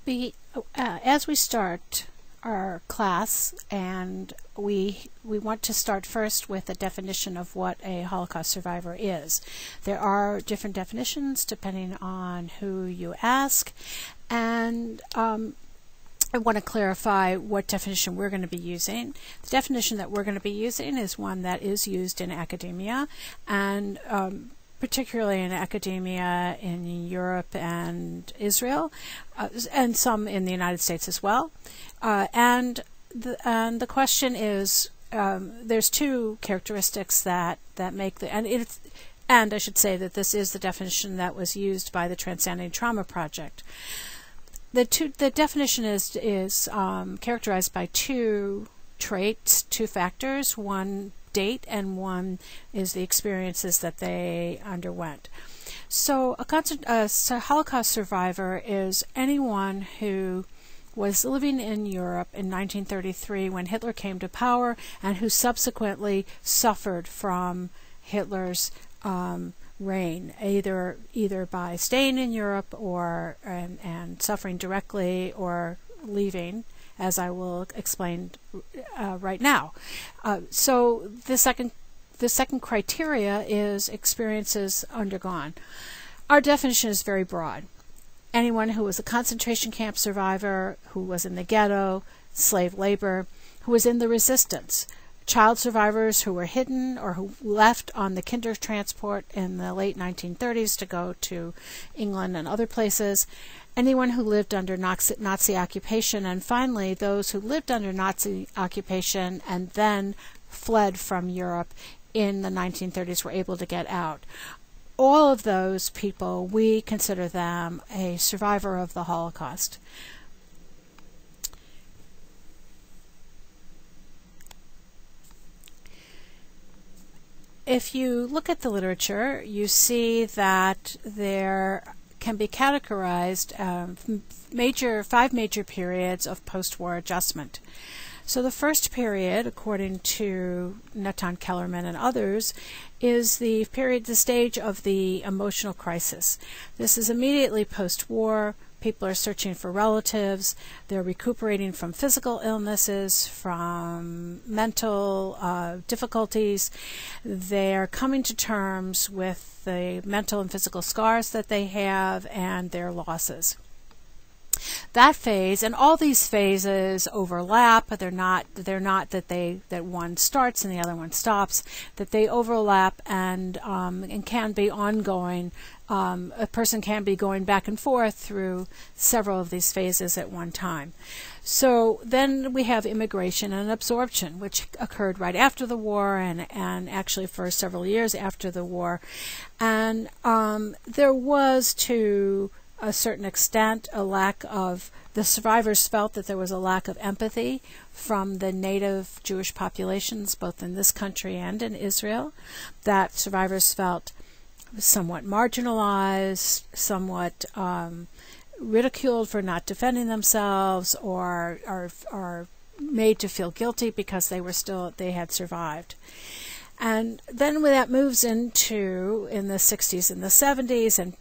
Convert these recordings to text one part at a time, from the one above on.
As we start our class, and we want to start first with a definition of what a Holocaust survivor is. There are different definitions depending on who you ask, and I want to clarify what definition we're going to be using. The definition that we're going to be using is one that is used in academia, and particularly in academia in Europe and Israel, and some in the United States as well. And the question is, there's two characteristics that make the, and I should say that this is the definition that was used by the Transcending Trauma Project. The definition is characterized by two traits, two factors. One, date, and one is the experiences that they underwent. So a Holocaust survivor is anyone who was living in Europe in 1933 when Hitler came to power, and who subsequently suffered from Hitler's reign, either by staying in Europe or and suffering directly, or leaving, as I will explain right now. So the second criteria is experiences undergone. Our definition is very broad. Anyone who was a concentration camp survivor, who was in the ghetto, slave labor, who was in the resistance, child survivors who were hidden or who left on the Kinder transport in the late 1930s to go to England and other places, anyone who lived under Nazi occupation, and finally those who lived under Nazi occupation and then fled from Europe in the 1930s were able to get out. All of those people, we consider them a survivor of the Holocaust. If you look at the literature, you see that there can be categorized five major periods of post-war adjustment. So the first period, according to Natan Kellerman and others, is the stage of the emotional crisis. This is immediately post-war. People are searching for relatives. They're recuperating from physical illnesses, from mental difficulties. They're coming to terms with the mental and physical scars that they have and their losses. That phase, and all these phases overlap. They're not that one starts and the other one stops. That they overlap and can be ongoing. A person can be going back and forth through several of these phases at one time. So then we have immigration and absorption, which occurred right after the war and actually for several years after the war. And there was, to a certain extent, the survivors felt that there was a lack of empathy from the native Jewish populations, both in this country and in Israel, that survivors felt somewhat marginalized, somewhat ridiculed for not defending themselves, or made to feel guilty because they had survived. And then when that moves into, in the 60s and the 70s, and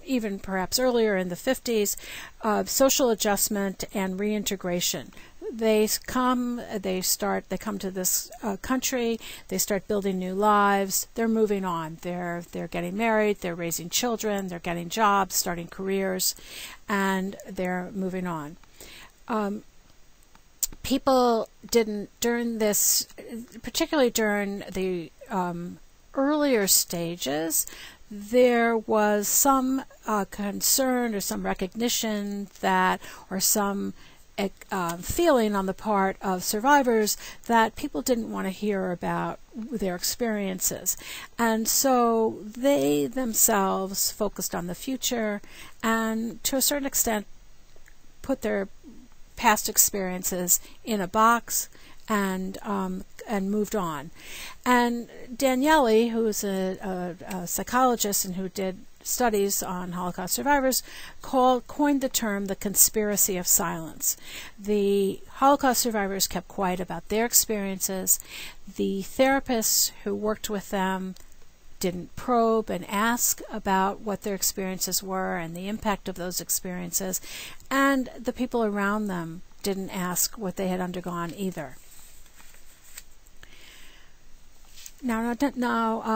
even perhaps earlier in the 50s, social adjustment and reintegration. They come to this country, they start building new lives, they're moving on, they're getting married, they're raising children, they're getting jobs, starting careers, and they're moving on. People didn't, during this, particularly during the earlier stages, there was some concern or some recognition that, or some feeling on the part of survivors that people didn't want to hear about their experiences. And so they themselves focused on the future and, to a certain extent, put their past experiences in a box and moved on. And Daniele, who is a psychologist and who did studies on Holocaust survivors, coined the term the conspiracy of silence. The Holocaust survivors kept quiet about their experiences. The therapists who worked with them didn't probe and ask about what their experiences were and the impact of those experiences, and the people around them didn't ask what they had undergone either. Now,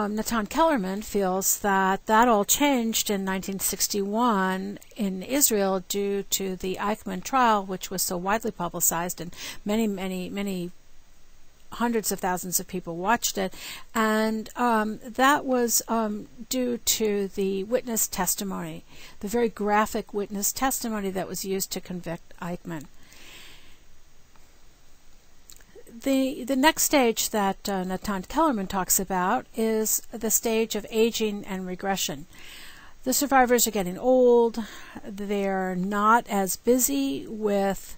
Natan Kellerman feels that all changed in 1961 in Israel due to the Eichmann trial, which was so widely publicized, and many hundreds of thousands of people watched it, and that was due to the witness testimony, the very graphic witness testimony that was used to convict Eichmann. The next stage that Natan Kellerman talks about is the stage of aging and regression. The survivors are getting old. They're not as busy with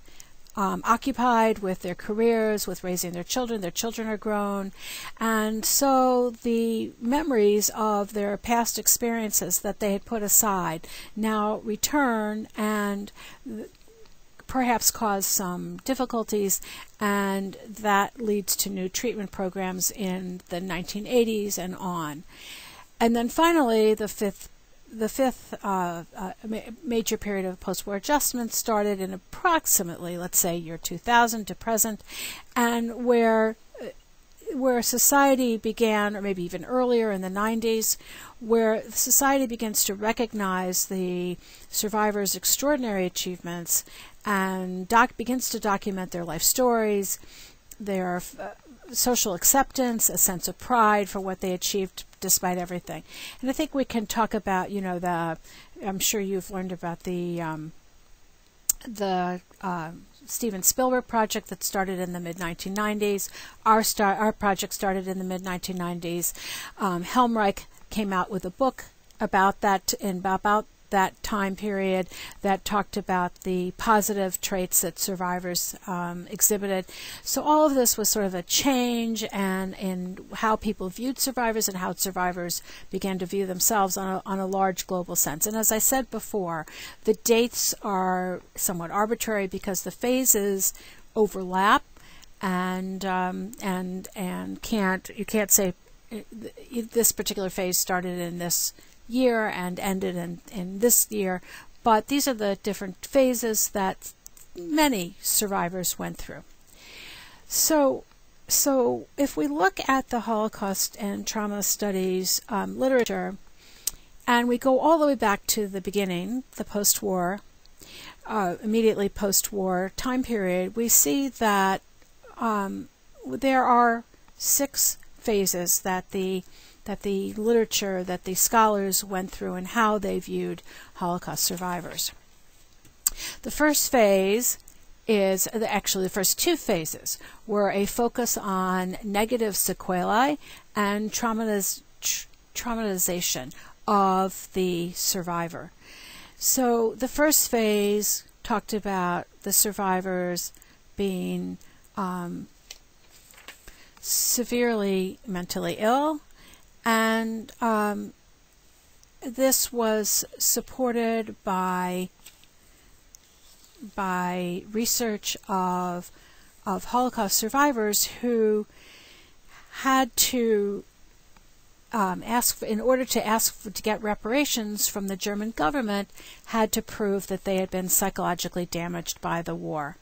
occupied with their careers, with raising their children. Their children are grown. And so the memories of their past experiences that they had put aside now return and perhaps cause some difficulties, and that leads to new treatment programs in the 1980s and on. And then finally, the fifth major period of post-war adjustment started in approximately, let's say, year 2000 to present, and where society began, or maybe even earlier in the 90s, where society begins to recognize the survivors' extraordinary achievements and begins to document their life stories, their social acceptance, a sense of pride for what they achieved despite everything. And I think we can talk about, I'm sure you've learned about the Steven Spielberg project that started in the mid-1990s. Our project started in the mid-1990s. Helmreich came out with a book about that time period that talked about the positive traits that survivors exhibited. So all of this was sort of a change in how people viewed survivors and how survivors began to view themselves on a large global sense. And as I said before, the dates are somewhat arbitrary because the phases overlap, and you can't say this particular phase started in this year and ended in this year, but these are the different phases that many survivors went through. So if we look at the Holocaust and trauma studies literature, and we go all the way back to the beginning, the post-war, immediately post-war time period, we see that there are 6 phases that the literature, that the scholars went through and how they viewed Holocaust survivors. The first phase is, actually the first 2 phases, were a focus on negative sequelae and traumatization of the survivor. So the first phase talked about the survivors being severely mentally ill, and this was supported by research of Holocaust survivors who had to in order to get reparations from the German government, had to prove that they had been psychologically damaged by the war.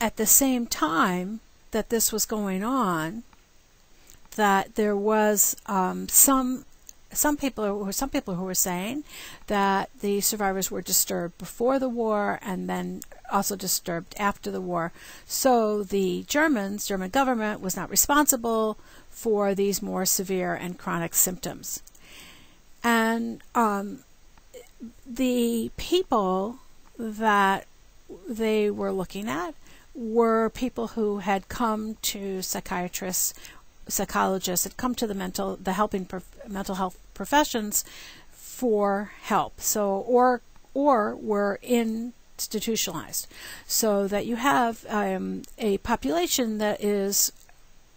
At the same time that this was going on, that there was some people who were saying that the survivors were disturbed before the war and then also disturbed after the war. So the German government was not responsible for these more severe and chronic symptoms. And the people that they were looking at were people who had come to psychiatrists, psychologists, had come to the mental health professions for help. So or were institutionalized, so that you have a population that is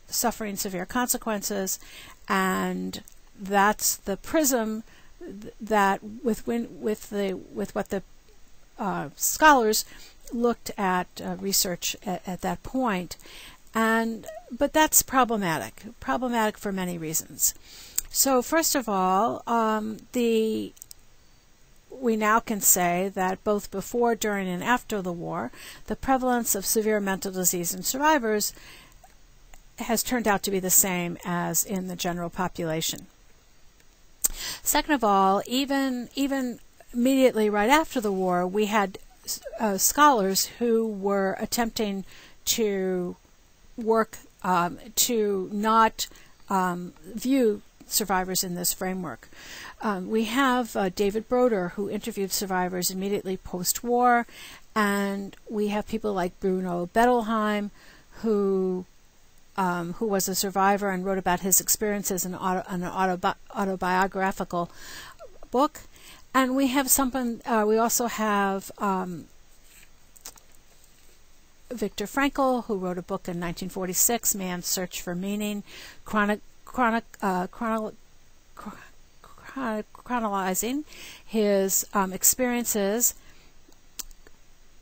suffering severe consequences, and that's the prism that with what the scholars looked at research at that point. But that's problematic for many reasons. So first of all, we now can say that both before, during, and after the war, the prevalence of severe mental disease in survivors has turned out to be the same as in the general population. Second of all, even immediately right after the war, we had scholars who were attempting to work to not view survivors in this framework. We have David Broder, who interviewed survivors immediately post-war, and we have people like Bruno Bettelheim, who was a survivor and wrote about his experiences in an autobiographical book. And we have we also have Viktor Frankl, who wrote a book in 1946, Man's Search for Meaning, chronicling his experiences,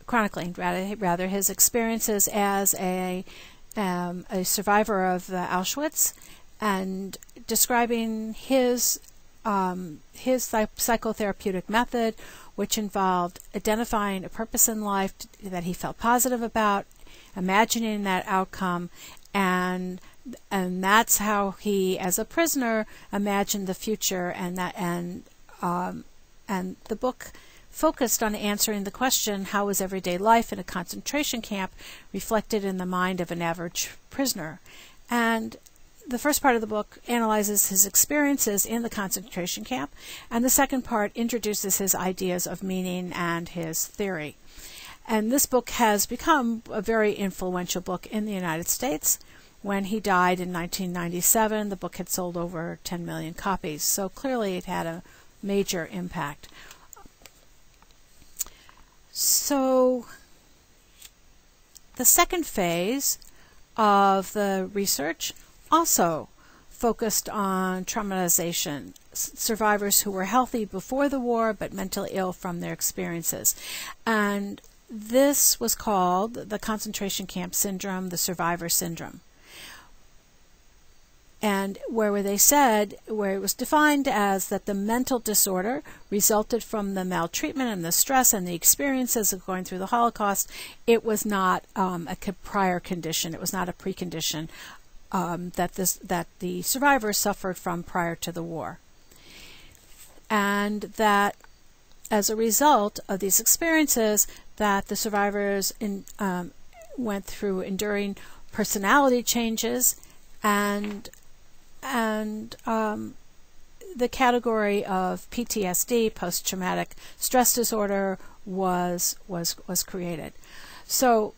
chronicling rather his experiences as a survivor of Auschwitz, and describing his psychotherapeutic method, which involved identifying a purpose in life that he felt positive about, imagining that outcome, and that's how he, as a prisoner, imagined the future. And the book focused on answering the question, how was everyday life in a concentration camp reflected in the mind of an average prisoner? And the first part of the book analyzes his experiences in the concentration camp, and the second part introduces his ideas of meaning and his theory. And this book has become a very influential book in the United States. When he died in 1997, the book had sold over 10 million copies, so clearly it had a major impact. So the second phase of the research also focused on traumatization, survivors who were healthy before the war but mentally ill from their experiences. And this was called the concentration camp syndrome, the survivor syndrome. And where it was defined as that the mental disorder resulted from the maltreatment and the stress and the experiences of going through the Holocaust. It was not a prior condition. It was not a precondition that the survivors suffered from prior to the war. And that as a result of these experiences, that the survivors went through enduring personality changes, and the category of PTSD, post-traumatic stress disorder, was created. So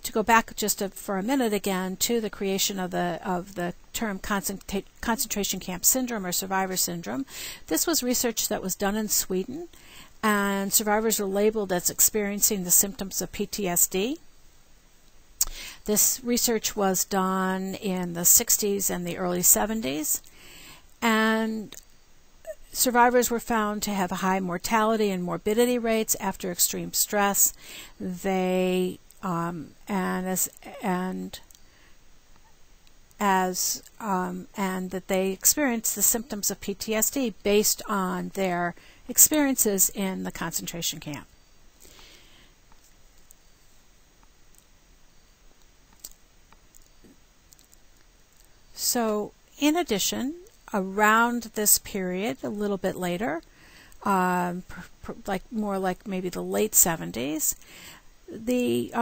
to go back just for a minute again to the creation of the term concentration camp syndrome or survivor syndrome, this was research that was done in Sweden, and survivors were labeled as experiencing the symptoms of PTSD. This research was done in the 60s and the early 70s, and survivors were found to have high mortality and morbidity rates after extreme stress. They and that they experienced the symptoms of PTSD based on their experiences in the concentration camp. So, in addition, around this period, a little bit later, more like maybe the late 70s, the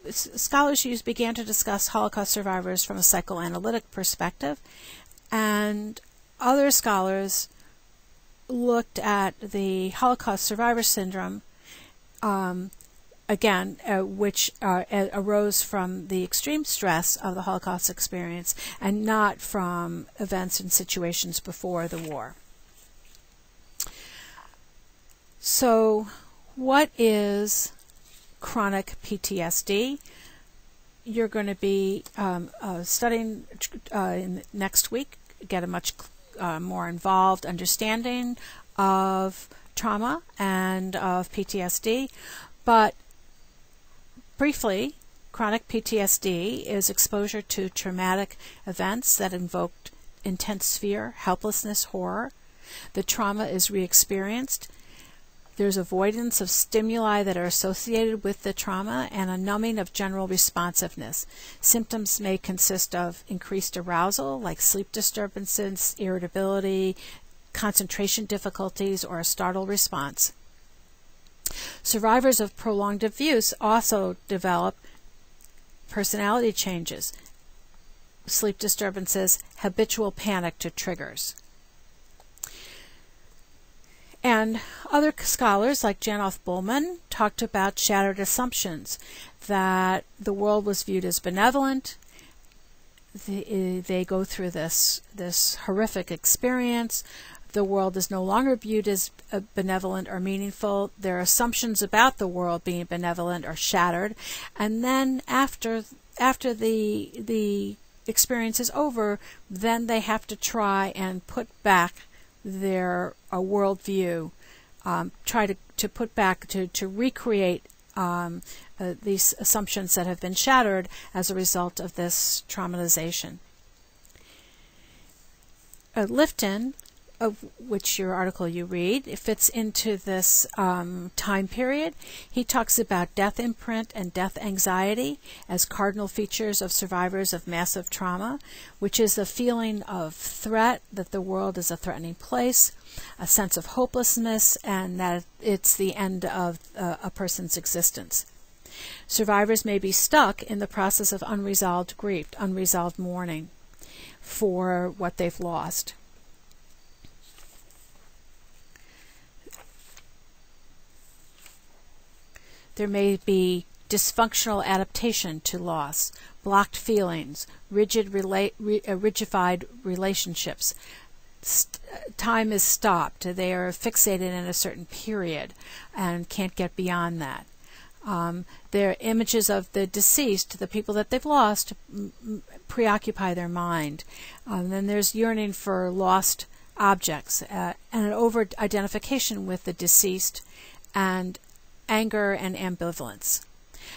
scholars began to discuss Holocaust survivors from a psychoanalytic perspective, and other scholars looked at the Holocaust survivor syndrome, which arose from the extreme stress of the Holocaust experience and not from events and situations before the war. So, what is chronic PTSD? You're going to be studying next week, get a much more involved understanding of trauma and of PTSD. But briefly, Chronic PTSD is exposure to traumatic events that invoked intense fear, helplessness, horror. The trauma is re-experienced. There's avoidance of stimuli that are associated with the trauma and a numbing of general responsiveness. Symptoms may consist of increased arousal, like sleep disturbances, irritability, concentration difficulties, or a startle response. Survivors of prolonged abuse also develop personality changes, sleep disturbances, habitual panic to triggers. And other scholars like Janoff Bullman talked about shattered assumptions, that the world was viewed as benevolent. They go through this horrific experience. The world is no longer viewed as benevolent or meaningful. Their assumptions about the world being benevolent are shattered. And then after the experience is over, then they have to try and put back their worldview, try to put back, to recreate these assumptions that have been shattered as a result of this traumatization. Lifton, of which your article you read, it fits into this time period. He talks about death imprint and death anxiety as cardinal features of survivors of massive trauma, which is the feeling of threat, that the world is a threatening place, a sense of hopelessness, and that it's the end of a person's existence. Survivors may be stuck in the process of unresolved grief, unresolved mourning for what they've lost. There may be dysfunctional adaptation to loss, blocked feelings, rigidified relationships. Time is stopped. They are fixated in a certain period and can't get beyond that. Their images of the deceased, the people that they've lost, preoccupy their mind. Then there's yearning for lost objects and an over-identification with the deceased, and anger and ambivalence.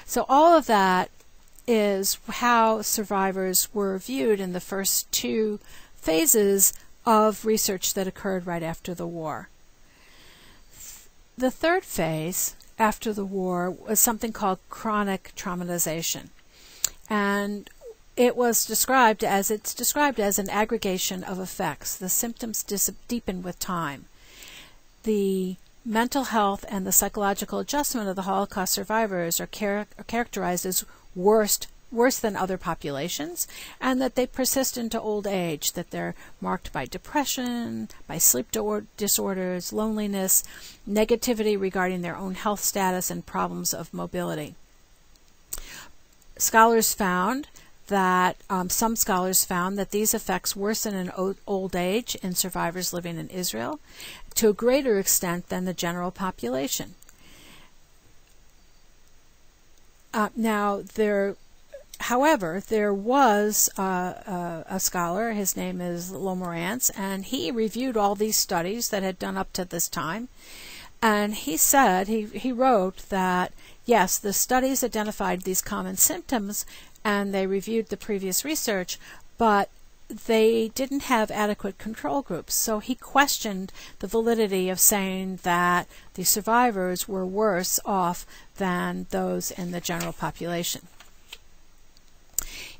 So all of that is how survivors were viewed in the first two phases of research that occurred right after the war. The third phase after the war was something called chronic traumatization. And it's described as an aggregation of effects. The symptoms deepen with time. The mental health and the psychological adjustment of the Holocaust survivors are characterized as worse than other populations, and that they persist into old age, that they're marked by depression, by sleep disorders, loneliness, negativity regarding their own health status, and problems of mobility. Some scholars found that these effects worsen in old age in survivors living in Israel to a greater extent than the general population. However, there was a scholar, his name is Lomorantz, and he reviewed all these studies that had done up to this time, and he said, he wrote that, yes, the studies identified these common symptoms, and they reviewed the previous research, but they didn't have adequate control groups. So he questioned the validity of saying that the survivors were worse off than those in the general population.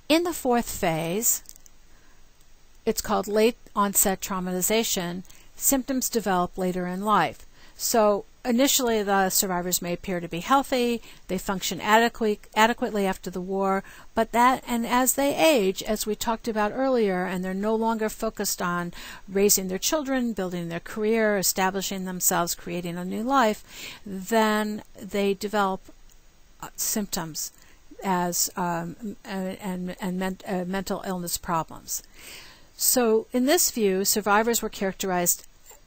In the fourth phase, it's called late onset traumatization. Symptoms develop later in life. So initially the survivors may appear to be healthy, they function adequately after the war, and as they age, as we talked about earlier, and they're no longer focused on raising their children, building their career, establishing themselves, creating a new life, then they develop symptoms as mental illness problems. So in this view, survivors were characterized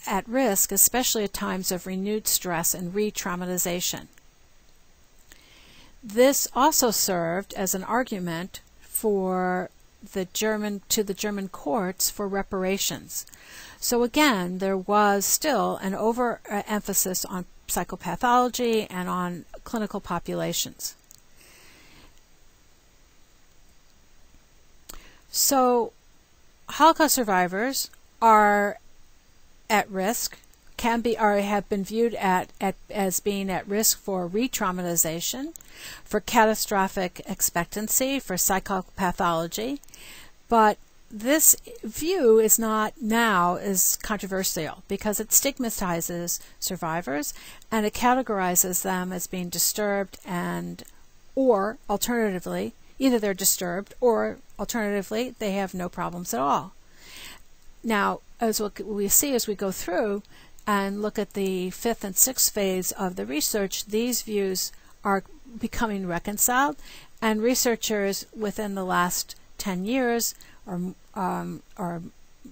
at risk, especially at times of renewed stress and re-traumatization. This also served as an argument to the German courts for reparations. So again, there was still an overemphasis on psychopathology and on clinical populations. So Holocaust survivors are at risk, can be or have been viewed as being at risk for re-traumatization, for catastrophic expectancy, for psychopathology, but this view is not now as controversial because it stigmatizes survivors and it categorizes them as being disturbed and or alternatively either they're disturbed or alternatively they have no problems at all. Now, as we see as we go through and look at the fifth and sixth phase of the research, these views are becoming reconciled, and researchers within the last 10 years or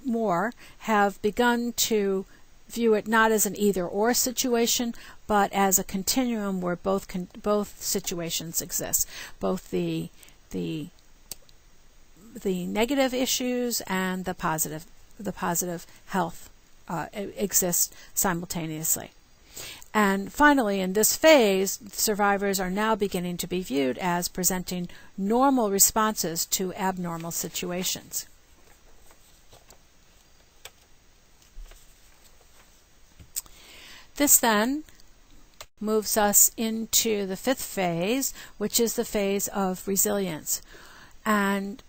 more have begun to view it not as an either-or situation, but as a continuum where both situations exist, both the negative issues and the positive health exist simultaneously. And finally, in this phase, survivors are now beginning to be viewed as presenting normal responses to abnormal situations. This then moves us into the fifth phase, which is the phase of resilience. And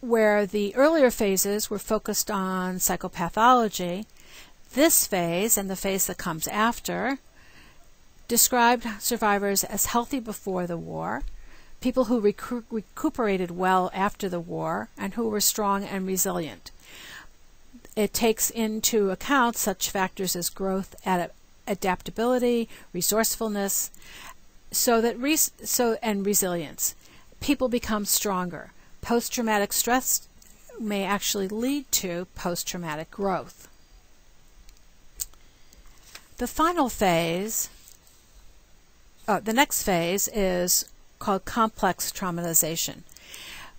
where the earlier phases were focused on psychopathology, this phase and the phase that comes after described survivors as healthy before the war, people who recuperated well after the war, and who were strong and resilient. It takes into account such factors as growth, adaptability, resourcefulness, and resilience. People become stronger. Post-traumatic stress may actually lead to post-traumatic growth. The final phase, the next phase is called complex traumatization,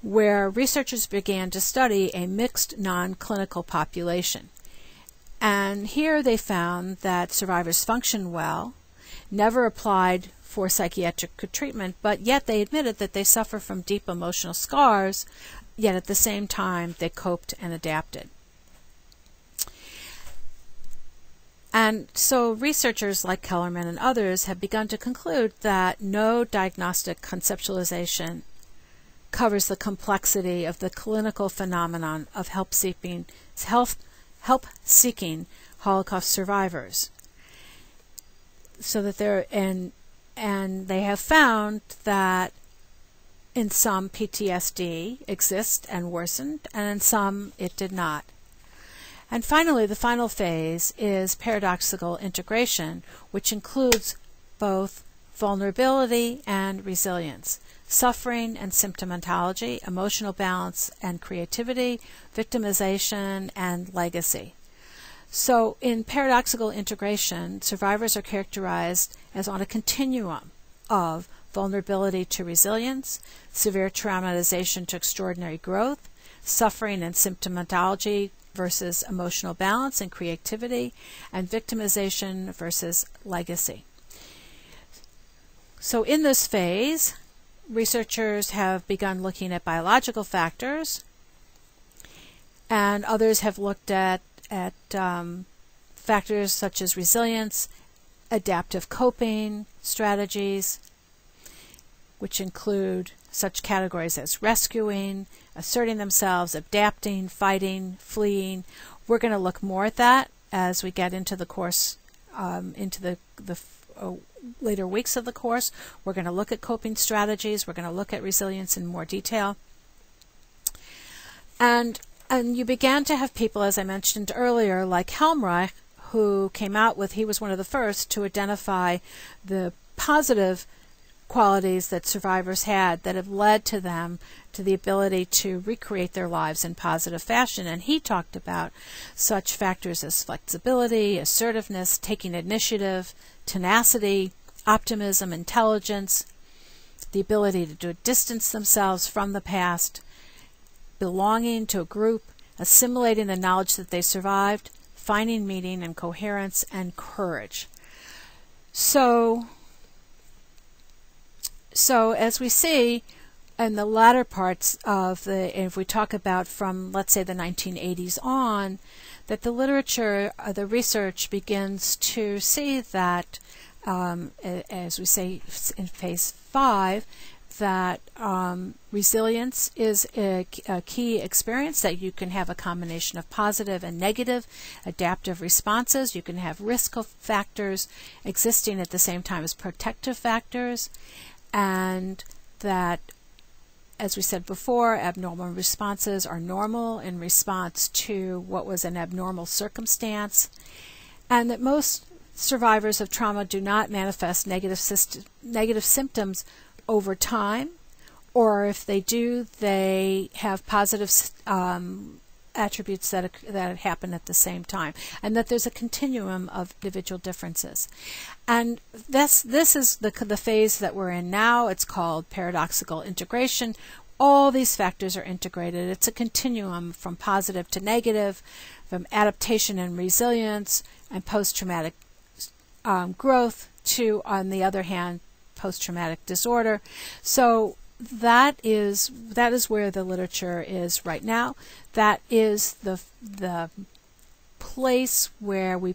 where researchers began to study a mixed non-clinical population. And here they found that survivors function well, never applied for psychiatric treatment, but yet they admitted that they suffer from deep emotional scars, yet at the same time they coped and adapted. And so researchers like Kellerman and others have begun to conclude that no diagnostic conceptualization covers the complexity of the clinical phenomenon of help-seeking Holocaust survivors. So that and they have found that in some PTSD exists and worsened, and in some it did not. And finally, the final phase is paradoxical integration, which includes both vulnerability and resilience, suffering and symptomatology, emotional balance and creativity, victimization and legacy. So in paradoxical integration, survivors are characterized as on a continuum of vulnerability to resilience, severe traumatization to extraordinary growth, suffering and symptomatology versus emotional balance and creativity, and victimization versus legacy. So in this phase, researchers have begun looking at biological factors, and others have looked at factors such as resilience, adaptive coping strategies, which include such categories as rescuing, asserting themselves, adapting, fighting, fleeing. We're going to look more at that as we get into the course, into the later weeks of the course. We're going to look at coping strategies. We're going to look at resilience in more detail. And you began to have people, as I mentioned earlier, like Helmreich, who came out with, he was one of the first to identify the positive qualities that survivors had that have led to them to the ability to recreate their lives in positive fashion. And he talked about such factors as flexibility, assertiveness, taking initiative, tenacity, optimism, intelligence, the ability to distance themselves from the past, belonging to a group, assimilating the knowledge that they survived, finding meaning and coherence, and courage. So as we see, in the latter parts of if we talk about from, let's say, the 1980s on, that the literature, the research begins to see that, as we say in phase 5, that resilience is a key experience, that you can have a combination of positive and negative adaptive responses. You can have risk factors existing at the same time as protective factors, and that, as we said before, abnormal responses are normal in response to what was an abnormal circumstance, and that most survivors of trauma do not manifest negative symptoms over time, or if they do, they have positive attributes that happen at the same time, and that there's a continuum of individual differences. And this is the phase that we're in now. It's called paradoxical integration. All these factors are integrated. It's a continuum from positive to negative, from adaptation and resilience and post-traumatic growth to, on the other hand, post-traumatic disorder. So that is where the literature is right now. That is the place where we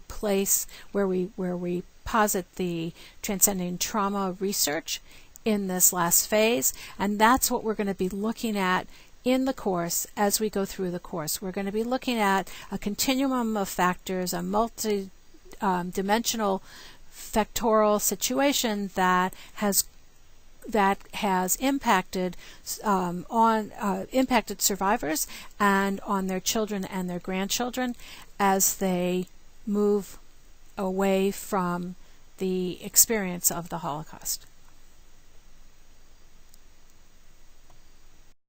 posit the transcending trauma research in this last phase, and that's what we're going to be looking at in the course as we go through the course. We're going to be looking at a continuum of factors, a multi-dimensional factorial situation that has impacted impacted survivors and on their children and their grandchildren as they move away from the experience of the Holocaust.